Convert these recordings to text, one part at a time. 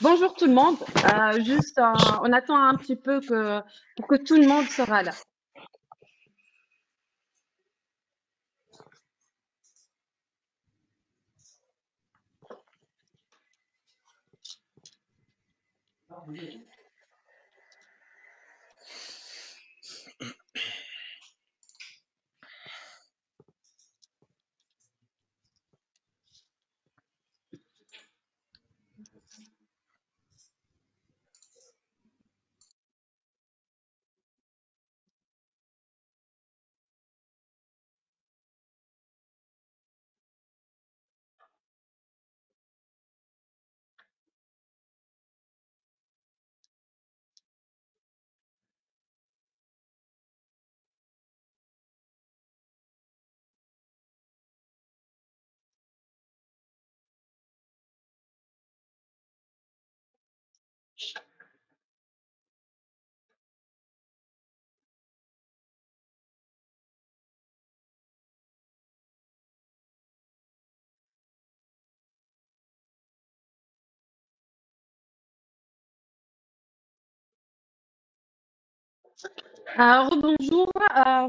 Bonjour tout le monde. On attend un petit peu pour que tout le monde sera là.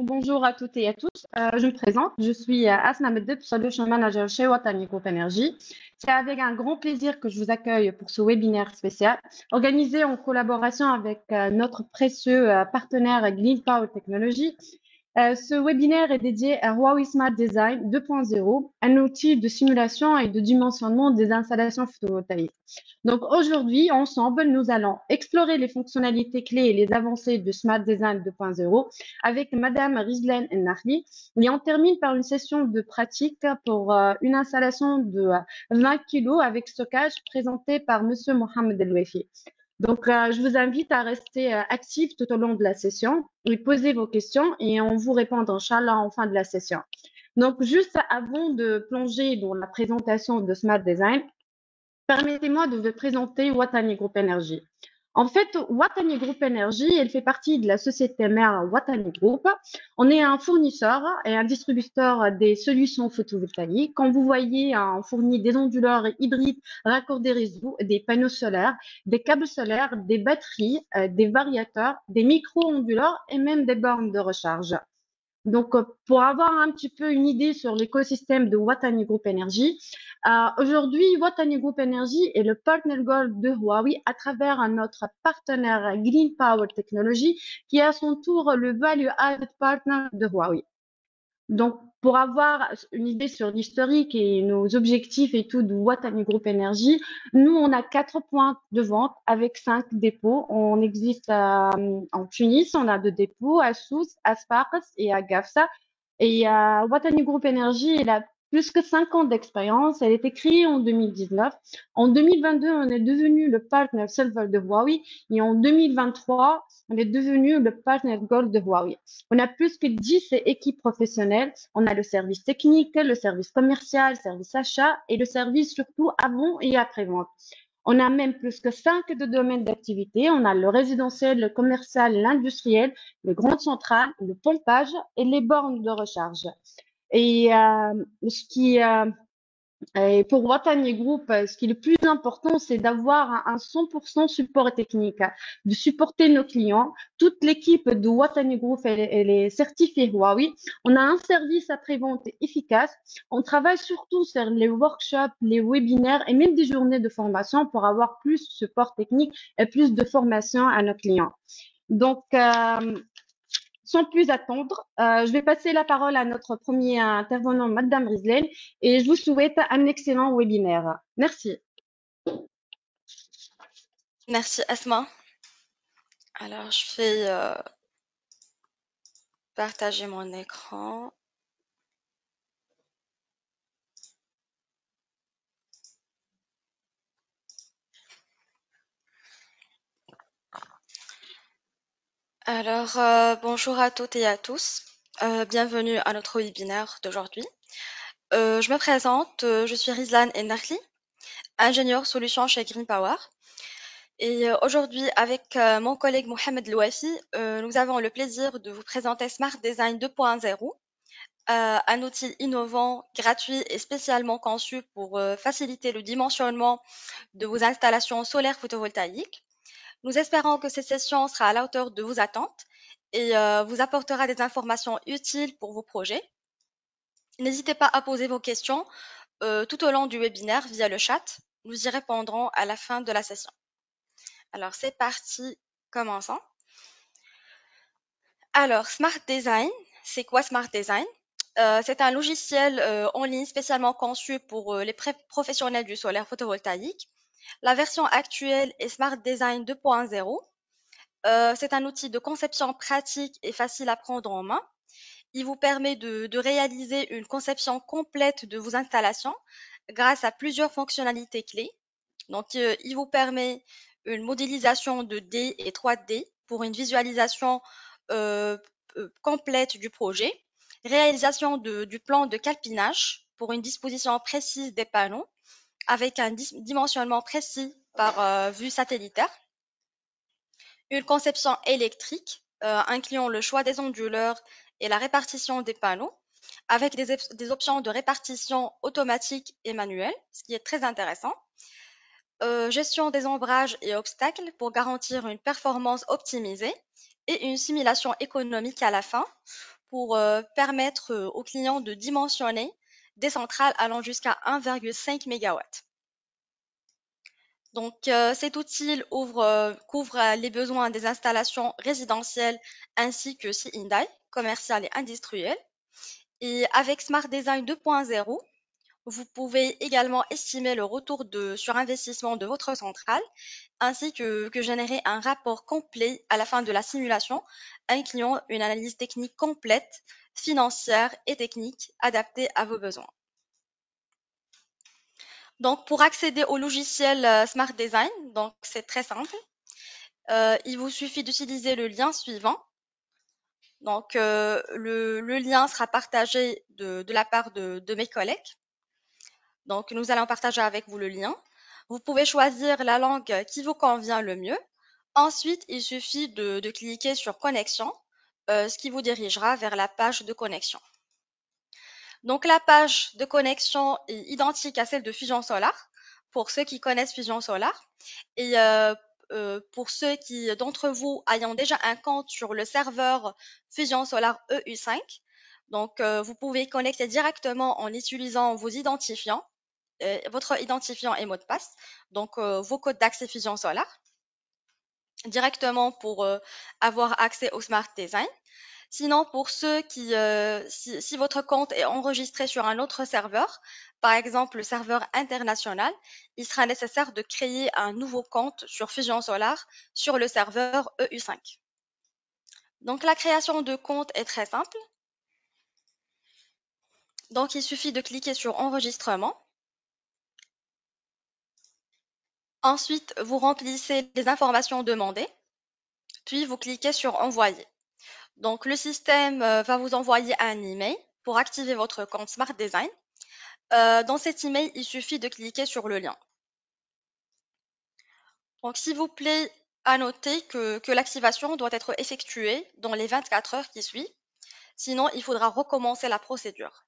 Bonjour à toutes et à tous. Je me présente. Je suis Asma Meddeb, Solution Manager chez Watani Group Energy. C'est avec un grand plaisir que je vous accueille pour ce webinaire spécial organisé en collaboration avec notre précieux partenaire Green Power Technology. Ce webinaire est dédié à Huawei Smart Design 2.0, un outil de simulation et de dimensionnement des installations photovoltaïques. Donc aujourd'hui, ensemble, nous allons explorer les fonctionnalités clés et les avancées de Smart Design 2.0 avec Madame Rizlan Nahli. Et on termine par une session de pratique pour une installation de 20 kg avec stockage présentée par Monsieur Mohamed El-Wefi. Donc, je vous invite à rester actif tout au long de la session et poser vos questions et on vous répond, Inch'Allah, en fin de la session. Donc, juste avant de plonger dans la présentation de Smart Design, permettez-moi de vous présenter Watani Group Energy. En fait, Watani Group Energy, elle fait partie de la société mère Watani Group. On est un fournisseur et un distributeur des solutions photovoltaïques. Quand vous voyez, on fournit des onduleurs hybrides, raccordés réseau, des panneaux solaires, des câbles solaires, des batteries, des variateurs, des micro-onduleurs et même des bornes de recharge. Donc, pour avoir un petit peu une idée sur l'écosystème de Watani Group Energy, aujourd'hui, Watani Group Energy est le partner gold de Huawei à travers notre partenaire Green Power Technology, qui est à son tour le value added partner de Huawei. Donc, pour avoir une idée sur l'historique et nos objectifs et tout de Watani Group Energy, nous, on a 4 points de vente avec 5 dépôts. On existe en Tunis, on a 2 dépôts à Sousse, à Sfax et à Gafsa. Et Watani Group Energy, elle a plus que 5 ans d'expérience. Elle a été créée en 2019. En 2022, on est devenu le partner silver de Huawei. Et en 2023, on est devenu le partner gold de Huawei. On a plus que 10 équipes professionnelles. On a le service technique, le service commercial, le service achat et le service surtout avant et après-vente. On a même plus que 5 de domaines d'activité. On a le résidentiel, le commercial, l'industriel, le grand central, le pompage et les bornes de recharge. Et ce qui et pour Watani Group, ce qui est le plus important, c'est d'avoir un 100% support technique, de supporter nos clients. Toute l'équipe de Watani Group, elle est certifiée Huawei. On a un service après-vente efficace. On travaille surtout sur les workshops, les webinaires et même des journées de formation pour avoir plus de support technique et plus de formation à nos clients. Donc, sans plus attendre, je vais passer la parole à notre premier intervenant, Madame Rizlen, et je vous souhaite un excellent webinaire. Merci. Merci Asma. Alors, je vais partager mon écran. Alors, bonjour à toutes et à tous. Bienvenue à notre webinaire d'aujourd'hui. Je me présente, je suis Rizlan Ennahli, ingénieure solution chez Green Power. Et aujourd'hui, avec mon collègue Mohamed Louafi, nous avons le plaisir de vous présenter Smart Design 2.0, un outil innovant, gratuit et spécialement conçu pour faciliter le dimensionnement de vos installations solaires photovoltaïques. Nous espérons que cette session sera à la hauteur de vos attentes et vous apportera des informations utiles pour vos projets. N'hésitez pas à poser vos questions tout au long du webinaire via le chat. Nous y répondrons à la fin de la session. Alors, c'est parti, commençons. Alors, Smart Design, c'est quoi Smart Design? C'est un logiciel en ligne spécialement conçu pour les professionnels du solaire photovoltaïque. La version actuelle est Smart Design 2.0. C'est un outil de conception pratique et facile à prendre en main. Il vous permet de réaliser une conception complète de vos installations grâce à plusieurs fonctionnalités clés. Donc, il vous permet une modélisation 2D et 3D pour une visualisation euh, complète du projet, réalisation du plan de calpinage pour une disposition précise des panneaux avec un dimensionnement précis par vue satellitaire, une conception électrique incluant le choix des onduleurs et la répartition des panneaux avec des options de répartition automatique et manuelle, ce qui est très intéressant. Gestion des ombrages et obstacles pour garantir une performance optimisée et une simulation économique à la fin pour permettre aux clients de dimensionner des centrales allant jusqu'à 1,5 MW. Donc, cet outil couvre les besoins des installations résidentielles ainsi que C&I, commerciales et industrielles. Et avec Smart Design 2.0, vous pouvez également estimer le retour sur investissement de votre centrale ainsi que générer un rapport complet à la fin de la simulation, incluant une analyse technique complète, financière et technique adaptée à vos besoins. Donc, pour accéder au logiciel Smart Design, donc c'est très simple. Il vous suffit d'utiliser le lien suivant. Donc, le lien sera partagé de la part de mes collègues. Donc, nous allons partager avec vous le lien. Vous pouvez choisir la langue qui vous convient le mieux. Ensuite, il suffit de cliquer sur connexion, ce qui vous dirigera vers la page de connexion. Donc, la page de connexion est identique à celle de Fusion Solar, pour ceux qui connaissent Fusion Solar. Et pour ceux d'entre vous ayant déjà un compte sur le serveur Fusion Solar EU5, donc vous pouvez connecter directement en utilisant vos identifiants, votre identifiant et mot de passe, donc vos codes d'accès Fusion Solar, directement pour avoir accès au Smart Design. Sinon, pour ceux si votre compte est enregistré sur un autre serveur, par exemple le serveur international, il sera nécessaire de créer un nouveau compte sur Fusion Solar sur le serveur EU5. Donc, la création de compte est très simple. Donc, il suffit de cliquer sur enregistrement. Ensuite, vous remplissez les informations demandées, puis vous cliquez sur envoyer. Donc, le système va vous envoyer un email pour activer votre compte Smart Design. Dans cet email, il suffit de cliquer sur le lien. Donc, s'il vous plaît, à noter que l'activation doit être effectuée dans les 24 heures qui suivent. Sinon, il faudra recommencer la procédure.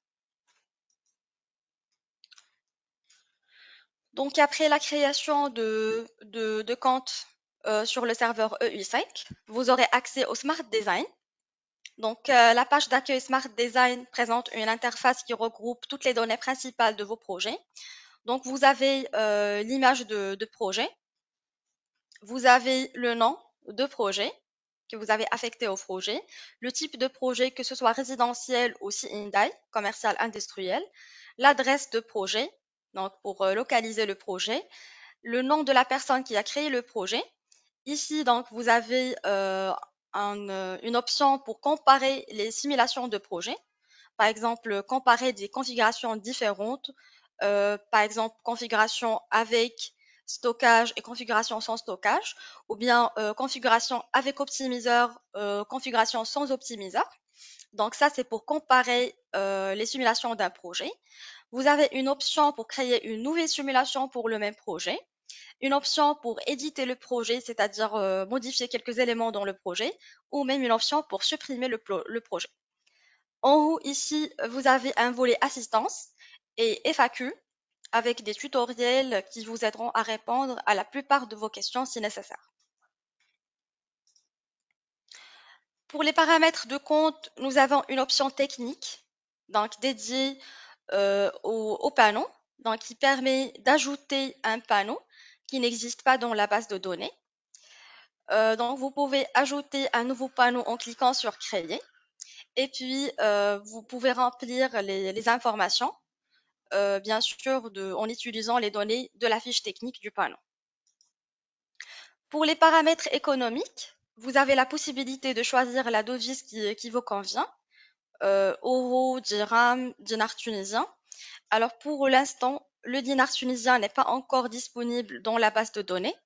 Donc, après la création de compte sur le serveur EU5, vous aurez accès au Smart Design. Donc, la page d'accueil Smart Design présente une interface qui regroupe toutes les données principales de vos projets. Donc, vous avez l'image de projet. Vous avez le nom de projet que vous avez affecté au projet, le type de projet, que ce soit résidentiel ou C&I, commercial, industriel, l'adresse de projet, donc pour localiser le projet, le nom de la personne qui a créé le projet. Ici, donc, vous avez une option pour comparer les simulations de projet. Par exemple, comparer des configurations différentes. Par exemple, configuration avec stockage et configuration sans stockage, ou bien configuration avec optimiseur, configuration sans optimiseur. Donc ça, c'est pour comparer les simulations d'un projet. Vous avez une option pour créer une nouvelle simulation pour le même projet, une option pour éditer le projet, c'est-à-dire modifier quelques éléments dans le projet, ou même une option pour supprimer le projet. En haut, ici, vous avez un volet assistance et FAQ avec des tutoriels qui vous aideront à répondre à la plupart de vos questions si nécessaire. Pour les paramètres de compte, nous avons une option technique, donc dédiée au panneau, donc qui permet d'ajouter un panneau qui n'existe pas dans la base de données. Donc, vous pouvez ajouter un nouveau panneau en cliquant sur Créer. Et puis, vous pouvez remplir les informations, bien sûr, en utilisant les données de la fiche technique du panneau. Pour les paramètres économiques, vous avez la possibilité de choisir la devise qui vous convient, euro, dirham, dinar tunisien. Alors, pour l'instant, le dinar tunisien n'est pas encore disponible dans la base de données,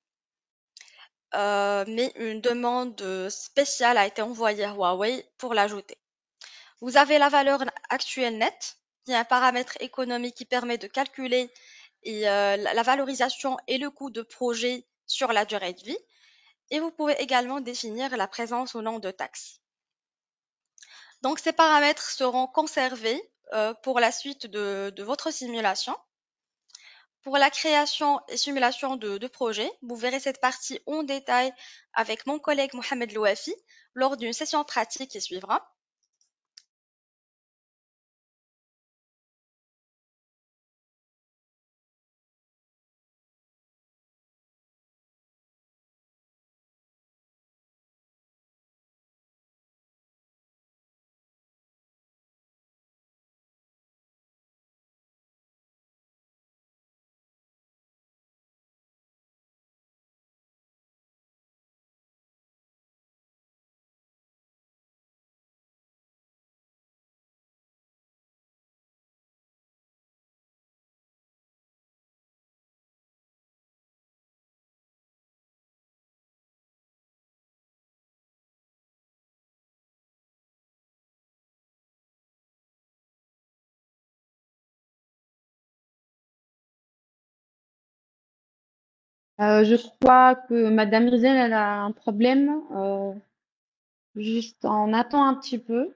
mais une demande spéciale a été envoyée à Huawei pour l'ajouter. Vous avez la valeur actuelle nette, qui est un paramètre économique qui permet de calculer la valorisation et le coût de projet sur la durée de vie. Et vous pouvez également définir la présence ou non de taxes. Donc, ces paramètres seront conservés pour la suite de votre simulation. Pour la création et simulation de projets, vous verrez cette partie en détail avec mon collègue Mohamed Louafi lors d'une session pratique qui suivra. Je crois que Madame Rizel, elle a un problème. Juste, on attend un petit peu.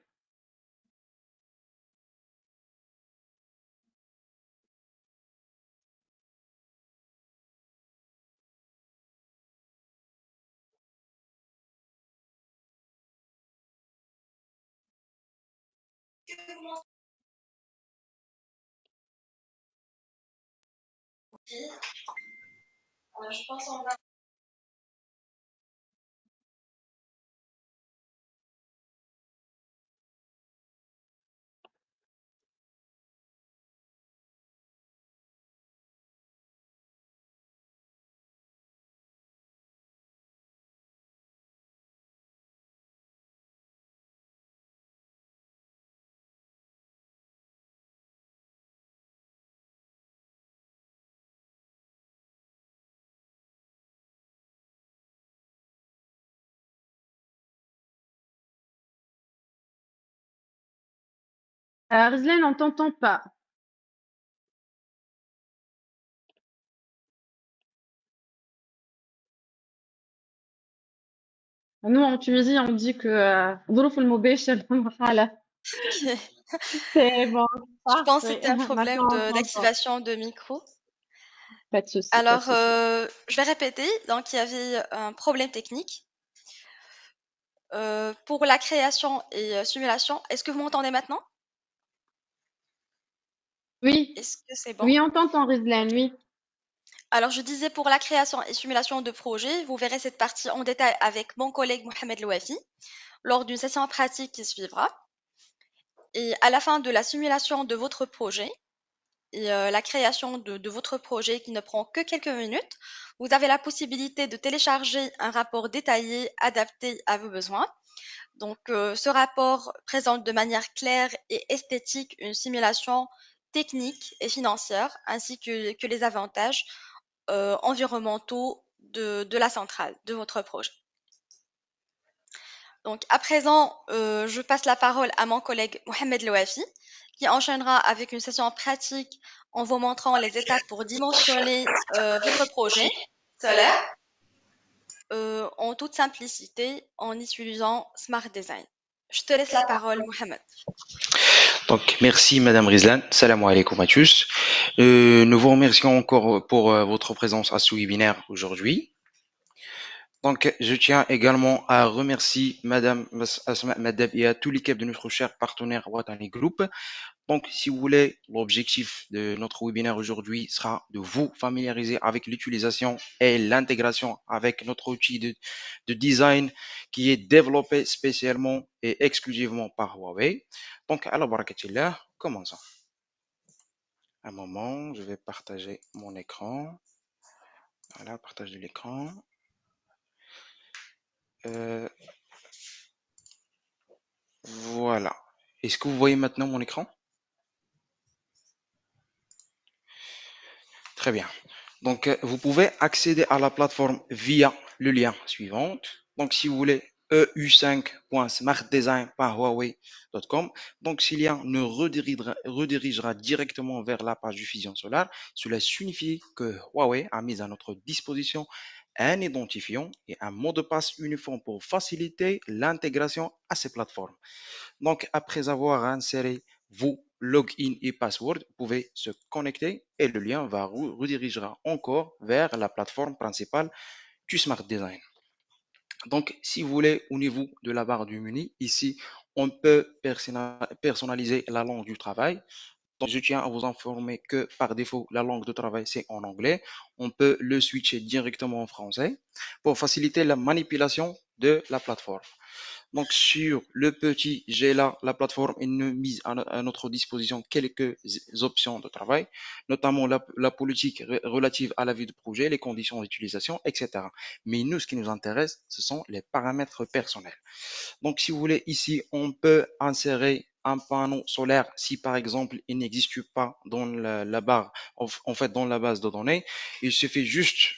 Rizlan, on t'entend pas. Nous, en Tunisie, on dit que ظروف المباشر حالة. C'est bon, Je pense que parfait. c'était un problème Maintenant, on t'entend. d'activation de micro. Pas de souci, pas de Alors, souci. je vais répéter. Donc, il y avait un problème technique pour la création et simulation. Est-ce que vous m'entendez maintenant? Oui, Est-ce que c'est bon? oui, on t'entend, Rizlan, oui. Alors, je disais pour la création et simulation de projet, vous verrez cette partie en détail avec mon collègue Mohamed Louafi lors d'une session pratique qui suivra. Et à la fin de la simulation de votre projet et la création de votre projet qui ne prend que quelques minutes, vous avez la possibilité de télécharger un rapport détaillé adapté à vos besoins. Donc, ce rapport présente de manière claire et esthétique une simulation technique et financière, ainsi que les avantages environnementaux de la centrale, de votre projet. Donc, à présent, je passe la parole à mon collègue Mohamed Louafi, qui enchaînera avec une session pratique en vous montrant les étapes pour dimensionner votre projet solaire en toute simplicité en utilisant Smart Design. Je te laisse la parole, Mohamed. Donc, merci Madame Rizlan. Salam alaikum à tous. Nous vous remercions encore pour votre présence à ce webinaire aujourd'hui. Donc, je tiens également à remercier Madame Asma Madab et à toute l'équipe de notre cher partenaire Watani Group. Donc, si vous voulez, l'objectif de notre webinaire aujourd'hui sera de vous familiariser avec l'utilisation et l'intégration avec notre outil de design qui est développé spécialement et exclusivement par Huawei. Donc, à la barakatillah, commençons. Un moment, je vais partager mon écran. Voilà, partage de l'écran. Euh, voilà. Est-ce que vous voyez maintenant mon écran? Très bien. Donc, vous pouvez accéder à la plateforme via le lien suivant. Donc, si vous voulez, eu5.smartdesign.huawei.com. Donc, ce lien nous redirigera directement vers la page du Fusion Solar. Cela signifie que Huawei a mis à notre disposition un identifiant et un mot de passe uniforme pour faciliter l'intégration à ces plateformes. Donc, après avoir inséré vos login et password, vous pouvez se connecter et le lien va redirigera encore vers la plateforme principale du Smart Design. Donc, si vous voulez, au niveau de la barre du menu, ici, on peut personnaliser la langue du travail. Donc, je tiens à vous informer que par défaut, la langue de travail, c'est en anglais. On peut le switcher directement en français pour faciliter la manipulation de la plateforme. Donc, sur le petit G là, la plateforme est mise à notre disposition quelques options de travail, notamment la politique relative à la vie de projet, les conditions d'utilisation, etc. Mais nous, ce qui nous intéresse, ce sont les paramètres personnels. Donc, si vous voulez, ici, on peut insérer un panneau solaire si par exemple il n'existe pas dans la barre, en fait dans la base de données. Il suffit juste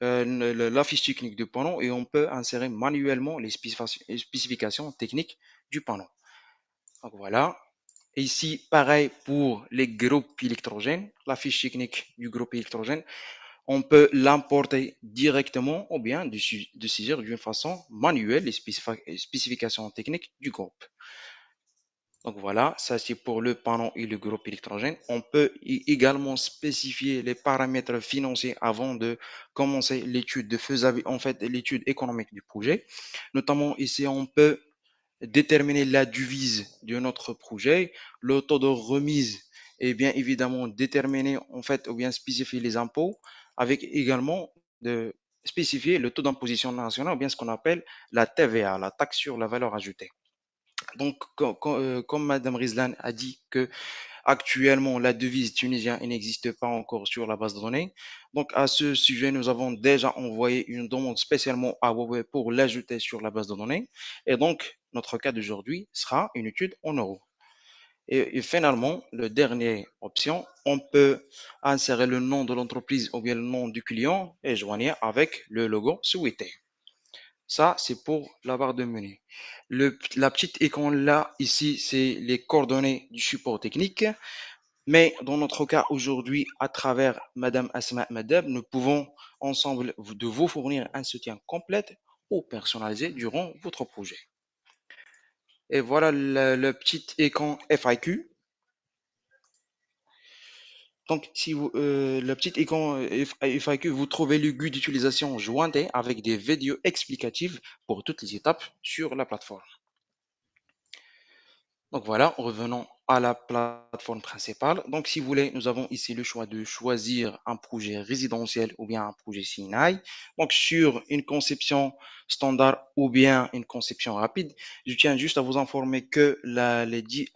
la fiche technique du panneau et on peut insérer manuellement les spécifications techniques du panneau. Donc voilà. Et ici, pareil pour les groupes électrogènes, la fiche technique du groupe électrogène, on peut l'importer directement ou bien de saisir d'une façon manuelle les spécifications techniques du groupe. Donc voilà, ça c'est pour le panneau et le groupe électrogène. On peut également spécifier les paramètres financiers avant de commencer l'étude de faisabilité, en fait l'étude économique du projet. Notamment ici, on peut déterminer la devise de notre projet, le taux de remise et bien évidemment déterminer en fait ou bien spécifier les impôts avec également de spécifier le taux d'imposition nationale ou bien ce qu'on appelle la TVA, la taxe sur la valeur ajoutée. Donc, comme Madame Rizlan a dit que actuellement la devise tunisienne n'existe pas encore sur la base de données. Donc, à ce sujet, nous avons déjà envoyé une demande spécialement à Huawei pour l'ajouter sur la base de données. Et donc, notre cas d'aujourd'hui sera une étude en euros. Et finalement, la dernière option, on peut insérer le nom de l'entreprise ou bien le nom du client et joindre avec le logo souhaité. Ça, c'est pour la barre de menu. La petite icône là, ici, c'est les coordonnées du support technique. Mais dans notre cas aujourd'hui, à travers Madame Asma Madab, nous pouvons ensemble de vous fournir un soutien complet ou personnalisé durant votre projet. Et voilà le petit écran FAQ. Donc, si vous, le petit écran FAQ, vous trouvez le guide d'utilisation jointé avec des vidéos explicatives pour toutes les étapes sur la plateforme. Donc voilà, revenons à la plateforme principale. Donc si vous voulez, nous avons ici le choix de choisir un projet résidentiel ou bien un projet Sinai. Donc sur une conception standard ou bien une conception rapide, je tiens juste à vous informer que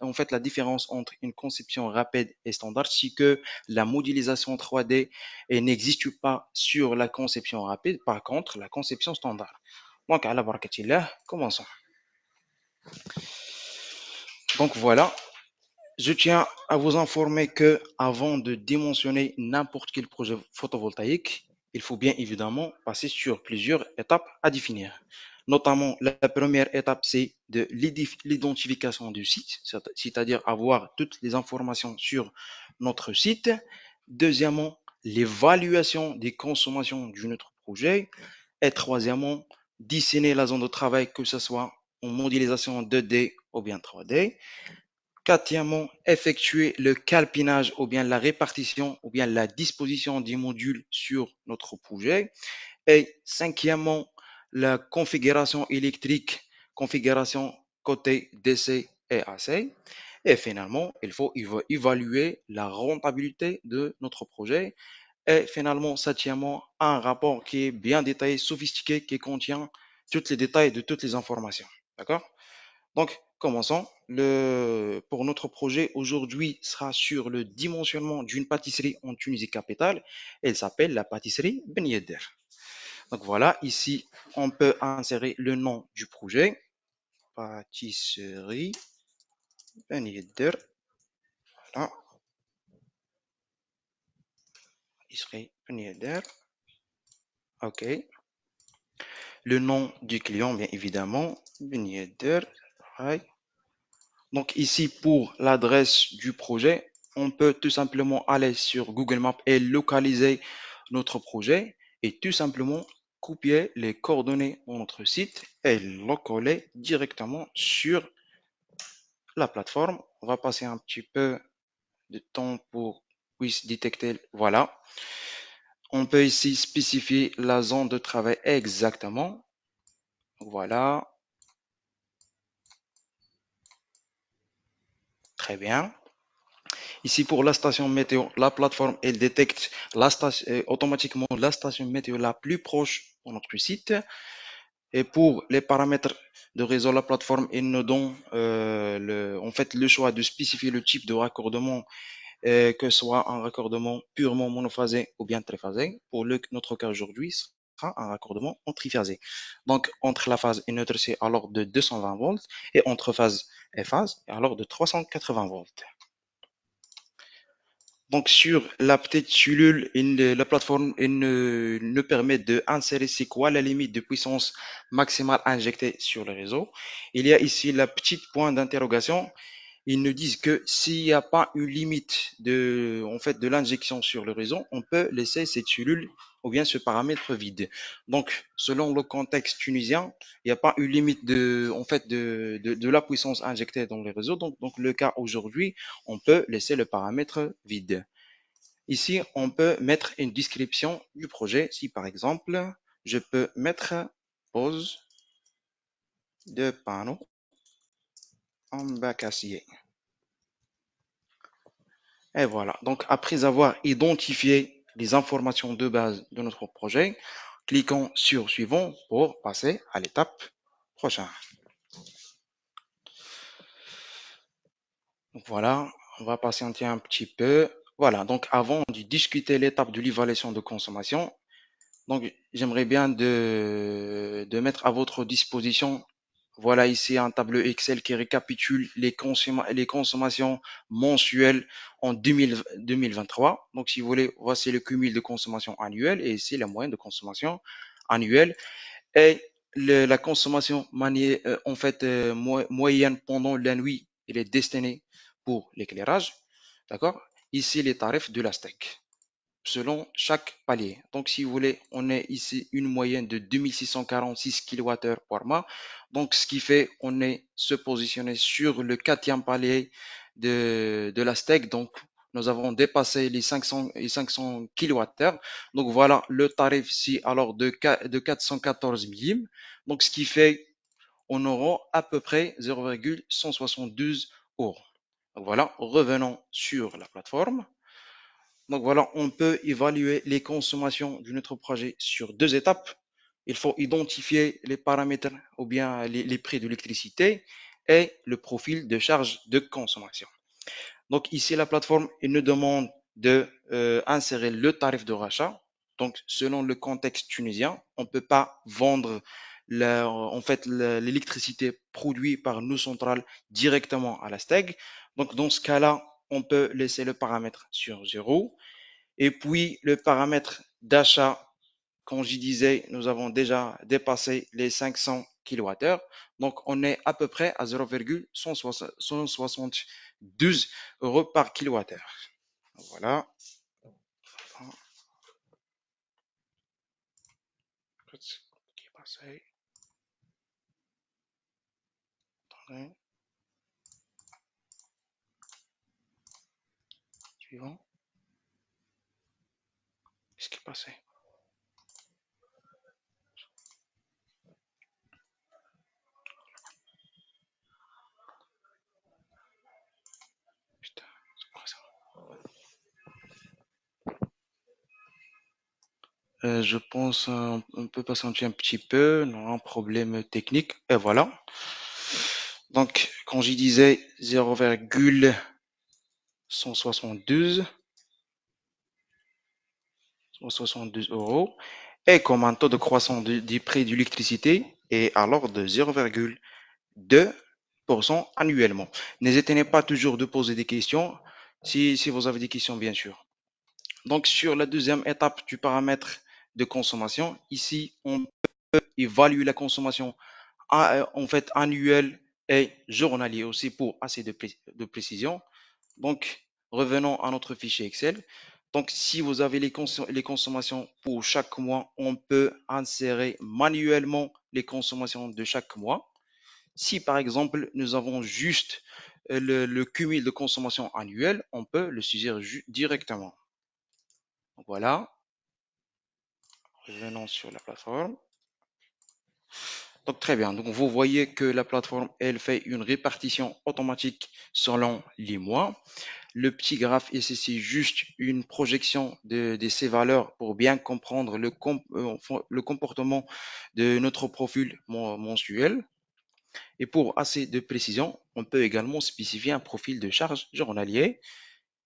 en fait, la différence entre une conception rapide et standard, c'est que la modélisation 3D n'existe pas sur la conception rapide, par contre la conception standard. Donc à la barakatillah, commençons. Donc voilà, je tiens à vous informer que avant de dimensionner n'importe quel projet photovoltaïque, il faut bien évidemment passer sur plusieurs étapes à définir. Notamment, la première étape, c'est de l'identification du site, c'est-à-dire avoir toutes les informations sur notre site. Deuxièmement, l'évaluation des consommations de notre projet. Et troisièmement, dessiner la zone de travail, que ce soit en modélisation 2D ou bien 3D. Quatrièmement, effectuer le calpinage ou bien la répartition ou bien la disposition des modules sur notre projet. Et cinquièmement, la configuration électrique, configuration côté DC et AC. Et finalement, il faut évaluer la rentabilité de notre projet. Et finalement, septièmement, un rapport qui est bien détaillé, sophistiqué, qui contient tous les détails de toutes les informations. D'accord? Donc, commençons. Pour notre projet aujourd'hui sera sur le dimensionnement d'une pâtisserie en Tunisie capitale. Elle s'appelle la pâtisserie Ben Yedder. Donc voilà, ici, on peut insérer le nom du projet. Pâtisserie Ben Yedder. Voilà, pâtisserie Ben Yedder. OK. Le nom du client, bien évidemment, Ben Yedder. Ouais. Donc ici, pour l'adresse du projet, on peut tout simplement aller sur Google Maps et localiser notre projet et tout simplement copier les coordonnées de notre site et le coller directement sur la plateforme. On va passer un petit peu de temps pour puisse détecter. Voilà. On peut ici spécifier la zone de travail exactement. Voilà. Très bien. Ici, pour la station météo, la plateforme, elle détecte automatiquement la station météo la plus proche de notre site. Et pour les paramètres de réseau, la plateforme, elle nous donne en fait, le choix de spécifier le type de raccordement, que ce soit un raccordement purement monophasé ou bien triphasé. Pour notre cas aujourd'hui, ce sera un raccordement en triphasé. Donc, entre la phase et neutre, c'est alors de 220 volts et entre phase et phase, alors de 380 volts. Donc, sur la petite cellule, la plateforme nous permet d'insérer c'est quoi la limite de puissance maximale injectée sur le réseau. Il y a ici la petite point d'interrogation. Ils nous disent que s'il n'y a pas une limite en fait, de l'injection sur le réseau, on peut laisser cette cellule ou bien ce paramètre vide. Donc, selon le contexte tunisien, il n'y a pas une limite en fait, de la puissance injectée dans le réseau. Donc, le cas aujourd'hui, on peut laisser le paramètre vide. Ici, on peut mettre une description du projet. Si par exemple, je peux mettre pose de panneaux en bac acier. Et voilà. Donc, après avoir identifié les informations de base de notre projet, cliquons sur suivant pour passer à l'étape prochaine. Donc, voilà. On va patienter un petit peu. Voilà. Donc, avant de discuter l'étape de l'évaluation de consommation, donc, j'aimerais bien de mettre à votre disposition, voilà ici un tableau Excel qui récapitule les consommations mensuelles en 2023. Donc, si vous voulez, voici le cumul de consommation annuelle et ici la moyenne de consommation annuelle et la consommation en fait moyenne pendant la nuit, elle est destinée pour l'éclairage. D'accord? Ici les tarifs de la steak selon chaque palier. Donc, si vous voulez, on est ici une moyenne de 2646 kWh par mois. Donc, ce qui fait, on est se positionner sur le quatrième palier de la steak. Donc, nous avons dépassé les 500 kWh. Donc, voilà le tarif ici, alors de 414 millim. Donc, ce qui fait, on aura à peu près 0,172 euros. Donc, voilà, revenons sur la plateforme. Donc voilà, on peut évaluer les consommations de notre projet sur deux étapes. Il faut identifier les paramètres ou bien les prix de l'électricité et le profil de charge de consommation. Donc ici, la plateforme elle nous demande de insérer le tarif de rachat. Donc selon le contexte tunisien, on ne peut pas vendre en fait l'électricité produite par nos centrales directement à la STEG. Donc dans ce cas-là, on peut laisser le paramètre sur zéro. Et puis, le paramètre d'achat, comme je disais, nous avons déjà dépassé les 500 kWh. Donc, on est à peu près à 0,172 euros par kilowattheure. Voilà. Ouais, suivant. Qu'est-ce qui est passé? Putain, c'est quoi ça? Je pense on peut patienter un petit peu, non, un problème technique. Et voilà. Donc, quand j'y disais 0,172 €, et comme un taux de croissance du prix de l'électricité est alors de 0,2% annuellement. N'hésitez pas toujours de poser des questions si vous avez des questions, bien sûr. Donc, sur la deuxième étape du paramètre de consommation, ici, on évalue la consommation en fait annuelle et journalier aussi pour assez de précision. Donc, revenons à notre fichier Excel. Donc, si vous avez les consommations pour chaque mois, on peut insérer manuellement les consommations de chaque mois. Si par exemple, nous avons juste le cumul de consommation annuelle, on peut le saisir directement. Donc, voilà, revenons sur la plateforme. Donc, très bien. Donc, vous voyez que la plateforme, elle fait une répartition automatique selon les mois. Le petit graphe ici, c'est juste une projection de ces valeurs pour bien comprendre le comportement de notre profil mensuel. Et pour assez de précision, on peut également spécifier un profil de charge journalier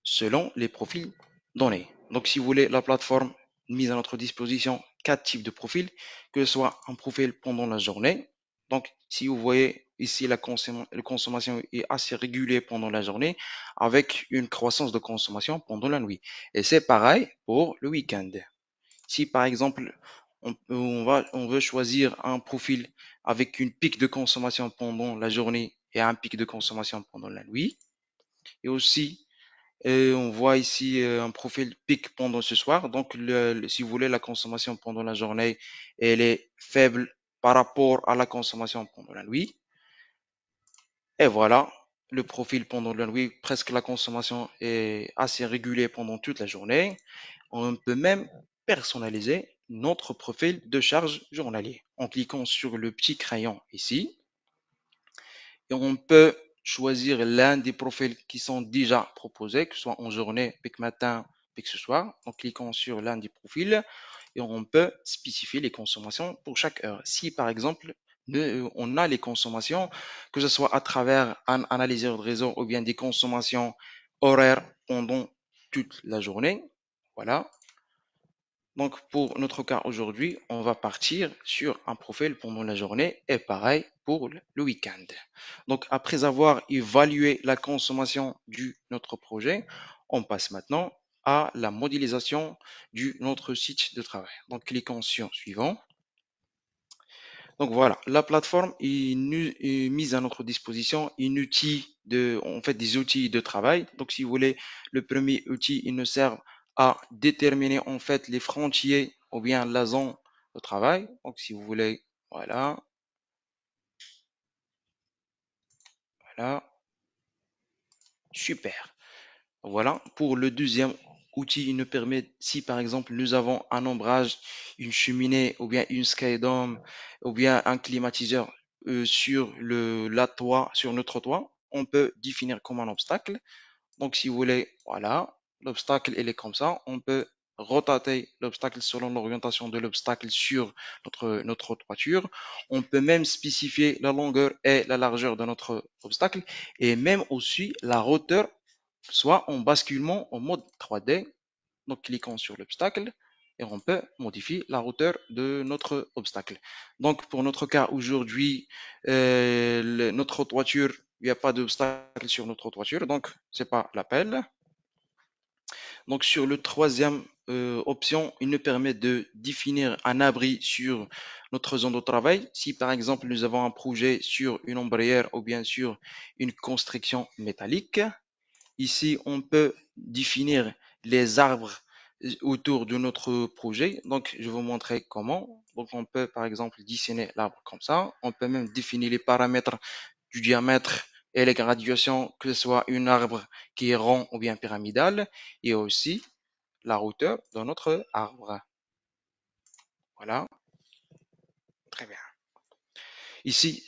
selon les profils donnés. Donc, si vous voulez, la plateforme mise à notre disposition quatre types de profils, que ce soit un profil pendant la journée. Donc, si vous voyez ici, la consommation est assez régulière pendant la journée avec une croissance de consommation pendant la nuit. Et c'est pareil pour le week-end. Si par exemple, on veut choisir un profil avec une pic de consommation pendant la journée et un pic de consommation pendant la nuit, et aussi et on voit ici un profil pic pendant ce soir. Donc, si vous voulez, la consommation pendant la journée, elle est faible par rapport à la consommation pendant la nuit. Et voilà, le profil pendant la nuit, presque la consommation est assez régulière pendant toute la journée. On peut même personnaliser notre profil de charge journalier en cliquant sur le petit crayon ici. Et on peut choisir l'un des profils qui sont déjà proposés, que ce soit en journée, pic matin, pic ce soir, en cliquant sur l'un des profils et on peut spécifier les consommations pour chaque heure. Si par exemple, on a les consommations, que ce soit à travers un analyseur de réseau ou bien des consommations horaires pendant toute la journée, voilà. Donc, pour notre cas aujourd'hui, on va partir sur un profil pendant la journée et pareil pour le week-end. Donc, après avoir évalué la consommation du notre projet, on passe maintenant à la modélisation du notre site de travail. Donc, cliquons sur suivant. Donc voilà, la plateforme est mise à notre disposition en fait, des outils de travail. Donc, si vous voulez, le premier outil, il nous sert à déterminer en fait les frontières ou bien la zone de travail. Donc, si vous voulez, voilà, voilà, super. Voilà, pour le deuxième outil, il nous permet, si par exemple nous avons un ombrage, une cheminée ou bien une skydome ou bien un climatiseur sur sur notre toit, on peut définir comme un obstacle. Donc si vous voulez, voilà, l'obstacle il est comme ça, on peut rotater l'obstacle selon l'orientation de l'obstacle sur notre toiture. On peut même spécifier la longueur et la largeur de notre obstacle et même aussi la hauteur soit en basculement en mode 3D. Donc, cliquons sur l'obstacle et on peut modifier la hauteur de notre obstacle. Donc, pour notre cas aujourd'hui, notre toiture, il n'y a pas d'obstacle sur notre toiture, donc c'est pas l'appel. Donc, sur le troisième option, il nous permet de définir un abri sur notre zone de travail. Si par exemple nous avons un projet sur une ombrière ou bien sur une construction métallique, ici, on peut définir les arbres autour de notre projet. Donc, je vais vous montrer comment. Donc, on peut, par exemple, dessiner l'arbre comme ça. On peut même définir les paramètres du diamètre et les graduations, que ce soit un arbre qui est rond ou bien pyramidal, et aussi la hauteur de notre arbre. Voilà, très bien. Ici,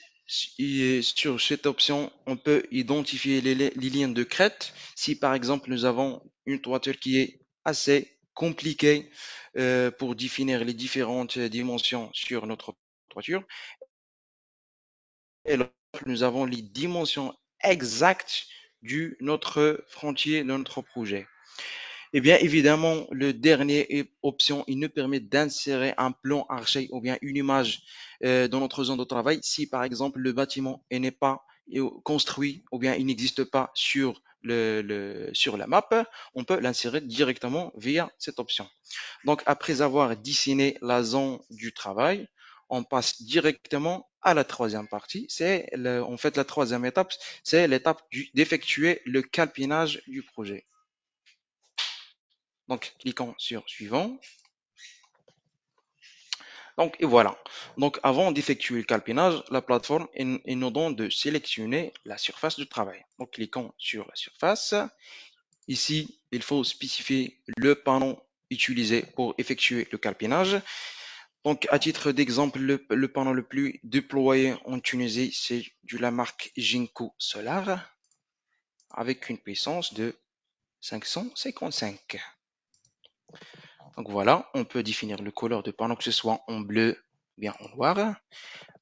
sur cette option, on peut identifier les lignes de crête. Si par exemple, nous avons une toiture qui est assez compliquée pour définir les différentes dimensions sur notre toiture, et là, nous avons les dimensions exactes de notre frontier, de notre projet. Et bien évidemment, le dernier option, il nous permet d'insérer un plan arché ou bien une image dans notre zone de travail. Si par exemple le bâtiment n'est pas construit ou bien il n'existe pas sur sur la map, on peut l'insérer directement via cette option. Donc après avoir dessiné la zone du travail, on passe directement à la troisième partie. En fait la troisième étape, c'est l'étape d'effectuer le calpinage du projet. Donc, cliquons sur suivant. Donc, et voilà. Donc, avant d'effectuer le calpinage, la plateforme nous donne de sélectionner la surface de travail. Donc, cliquons sur la surface. Ici, il faut spécifier le panneau utilisé pour effectuer le calpinage. Donc, à titre d'exemple, le panneau le plus déployé en Tunisie, c'est de la marque Jinko Solar avec une puissance de 555. Donc voilà, on peut définir le couleur de panneau, que ce soit en bleu ou bien en noir.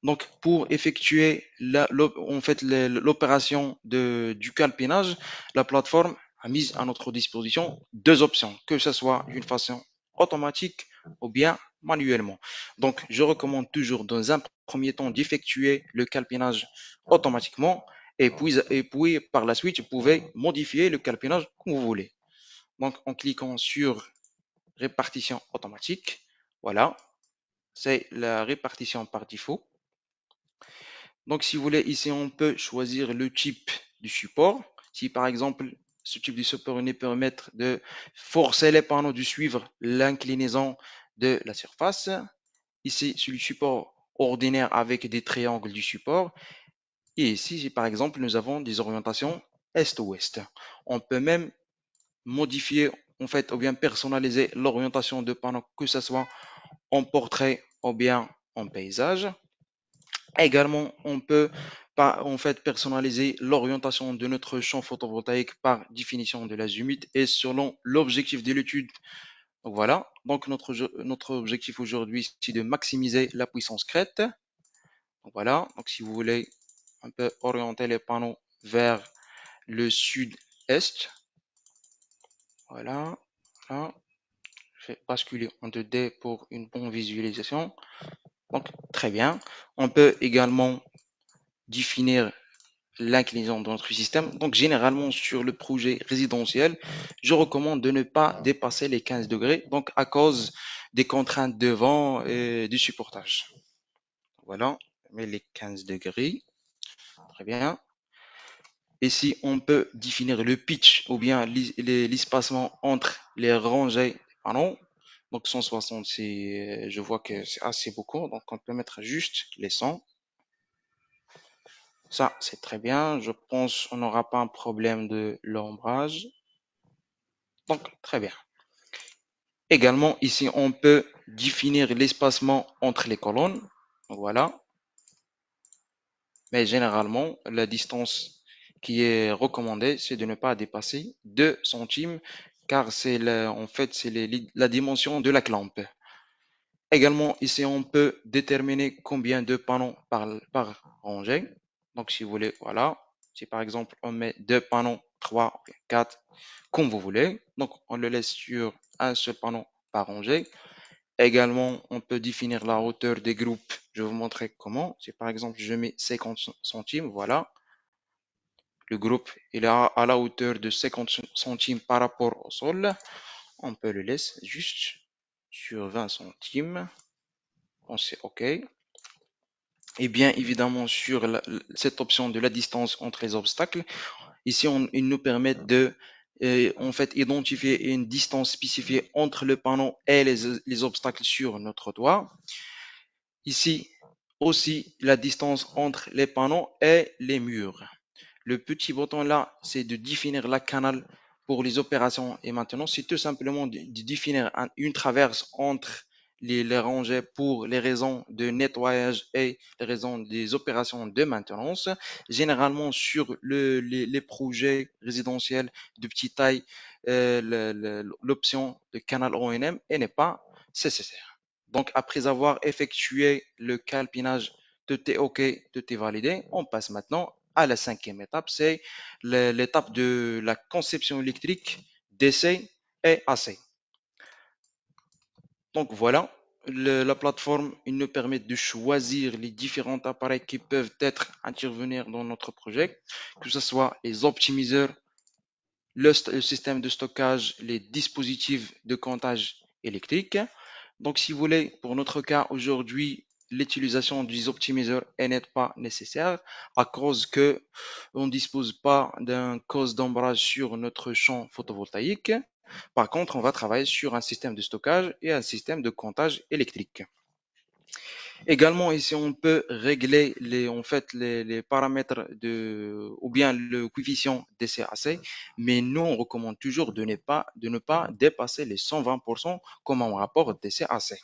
Donc pour effectuer en fait, l'opération du calpinage, la plateforme a mis à notre disposition deux options, que ce soit d'une façon automatique ou bien manuellement. Donc je recommande toujours dans un premier temps d'effectuer le calpinage automatiquement et puis par la suite, vous pouvez modifier le calpinage comme vous voulez. Donc en cliquant sur répartition automatique. Voilà, c'est la répartition par défaut. Donc, si vous voulez, ici, on peut choisir le type du support. Si par exemple, ce type de support nous permet de forcer les panneaux de suivre l'inclinaison de la surface. Ici, c'est le support ordinaire avec des triangles du support. Et ici, par exemple, nous avons des orientations est-ouest. On peut même modifier, en fait, ou bien personnaliser l'orientation de panneaux, que ce soit en portrait ou bien en paysage. Également, on peut en fait personnaliser l'orientation de notre champ photovoltaïque par définition de l'azimut et selon l'objectif de l'étude. Donc voilà, donc notre objectif aujourd'hui, c'est de maximiser la puissance crête. Donc voilà, donc si vous voulez, on peut orienter les panneaux vers le sud-est. Voilà, voilà. Je vais basculer en 2D pour une bonne visualisation. Donc, très bien. On peut également définir l'inclinaison de notre système. Donc, généralement, sur le projet résidentiel, je recommande de ne pas dépasser les 15 degrés, donc à cause des contraintes de vent et du supportage. Voilà, mais les 15 degrés. Très bien. Ici, on peut définir le pitch ou bien l'espacement entre les rangées des panneaux. Donc 160, je vois que c'est assez beaucoup. Donc on peut mettre juste les 100. Ça, c'est très bien. Je pense qu'on n'aura pas un problème de l'ombrage. Donc très bien. Également, ici, on peut définir l'espacement entre les colonnes. Donc, voilà. Mais généralement, la distance qui est recommandée, c'est de ne pas dépasser 2 centimes, car en fait, c'est la dimension de la clampe. Également, ici, on peut déterminer combien de panneaux par rangée. Donc, si vous voulez, voilà. Si par exemple, on met 2 panneaux, 3, 4, comme vous voulez. Donc, on le laisse sur un seul panneau par rangée. Également, on peut définir la hauteur des groupes. Je vais vous montrer comment. Si par exemple, je mets 50 centimes, voilà. Le groupe il est à la hauteur de 50 centimes par rapport au sol. On peut le laisser juste sur 20 centimes. On sait OK. Et bien évidemment, sur cette option de la distance entre les obstacles, ici, il nous permet de en fait identifier une distance spécifiée entre le panneau et les obstacles sur notre toit. Ici, Aussi la distance entre les panneaux et les murs. Le petit bouton là, c'est de définir la canal pour les opérations et maintenant, c'est tout simplement de définir une traverse entre les rangées pour les raisons de nettoyage et les raisons des opérations de maintenance. Généralement, sur les projets résidentiels de petite taille, l'option de canal ONM n'est pas nécessaire. Donc, après avoir effectué le calpinage, tout est OK, tout est validé, on passe maintenant à la cinquième étape, c'est l'étape de la conception électrique d'essai et AC. Donc voilà, la plateforme, il nous permet de choisir les différents appareils qui peuvent être intervenir dans notre projet, que ce soit les optimiseurs, le système de stockage, les dispositifs de comptage électrique. Donc, si vous voulez, pour notre cas aujourd'hui, l'utilisation des optimiseurs n'est pas nécessaire à cause que on ne dispose pas d'un cause d'ombrage sur notre champ photovoltaïque. Par contre, on va travailler sur un système de stockage et un système de comptage électrique. Également, ici, on peut régler les paramètres ou bien le coefficient DCAC, mais nous, on recommande toujours de ne pas dépasser les 120% comme en rapport DCAC.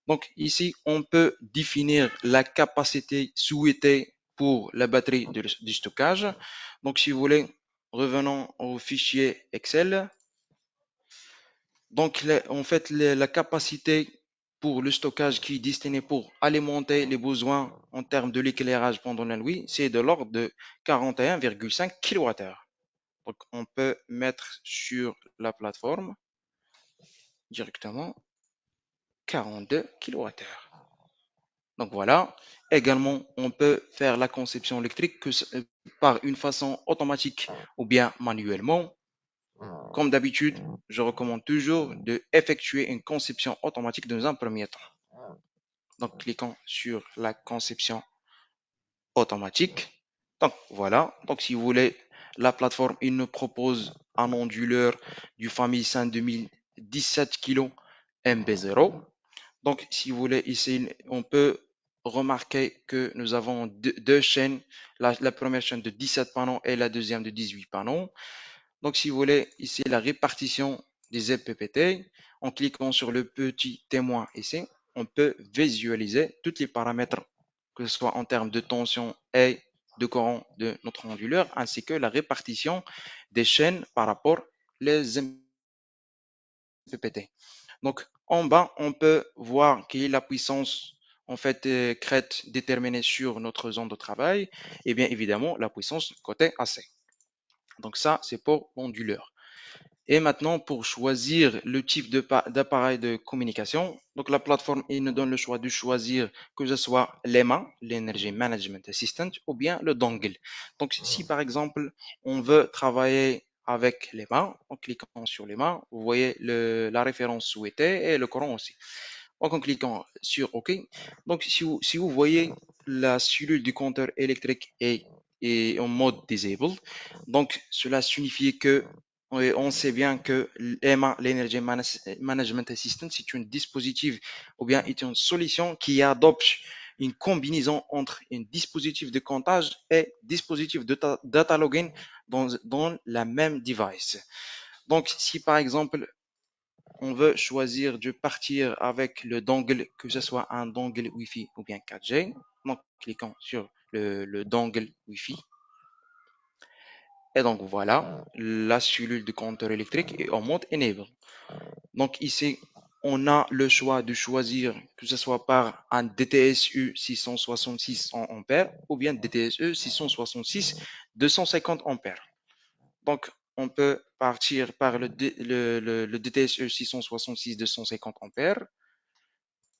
Donc, ici, on peut définir la capacité souhaitée pour la batterie du stockage. Donc, si vous voulez, revenons au fichier Excel. Donc, la capacité pour le stockage qui est destiné pour alimenter les besoins en termes de l'éclairage pendant la nuit, c'est de l'ordre de 41,5 kWh. Donc, on peut mettre sur la plateforme directement 42 kWh. Donc voilà. Également, on peut faire la conception électrique par une façon automatique ou bien manuellement. Comme d'habitude, je recommande toujours de effectuer une conception automatique dans un premier temps. Donc, cliquons sur la conception automatique. Donc, voilà. Donc, si vous voulez, la plateforme, il nous propose un onduleur du famille 5017 kg MB0. Donc, si vous voulez, ici, on peut remarquer que nous avons deux chaînes. La première chaîne de 17 panneaux et la deuxième de 18 panneaux. Donc, si vous voulez, ici, la répartition des EPPT, en cliquant sur le petit témoin ici, on peut visualiser tous les paramètres, que ce soit en termes de tension et de courant de notre onduleur, ainsi que la répartition des chaînes par rapport les EPPT. Donc, en bas, on peut voir quelle est la puissance crête déterminée sur notre zone de travail et bien évidemment la puissance côté AC. Donc ça, c'est pour l'onduleur. Et maintenant, pour choisir le type d'appareil de communication, donc la plateforme il nous donne le choix de choisir que ce soit l'EMA, l'Energy Management Assistant, ou bien le dongle. Donc, si par exemple, on veut travailler avec l'EMA, en cliquant sur l'EMA, vous voyez la référence souhaitée et le courant aussi. Donc, en cliquant sur OK. Donc, si vous voyez la cellule du compteur électrique est en mode disabled, donc cela signifie que on sait bien que l'EMA, l'Energy Management Assistant, c'est un dispositif ou bien est une solution qui adopte une combinaison entre un dispositif de comptage et dispositif de data logging dans la même device. Donc, si par exemple, on veut choisir de partir avec le dongle, que ce soit un dongle Wi-Fi ou bien 4G, donc cliquons sur le dongle Wi-Fi. Et donc voilà, la cellule de compteur électrique est en mode enable. Donc ici, on a le choix de choisir que ce soit par un DTSU 666 100 ampères ou bien DTSU 666 250 ampères. Donc on peut partir par le DTSE 666 250 ampères.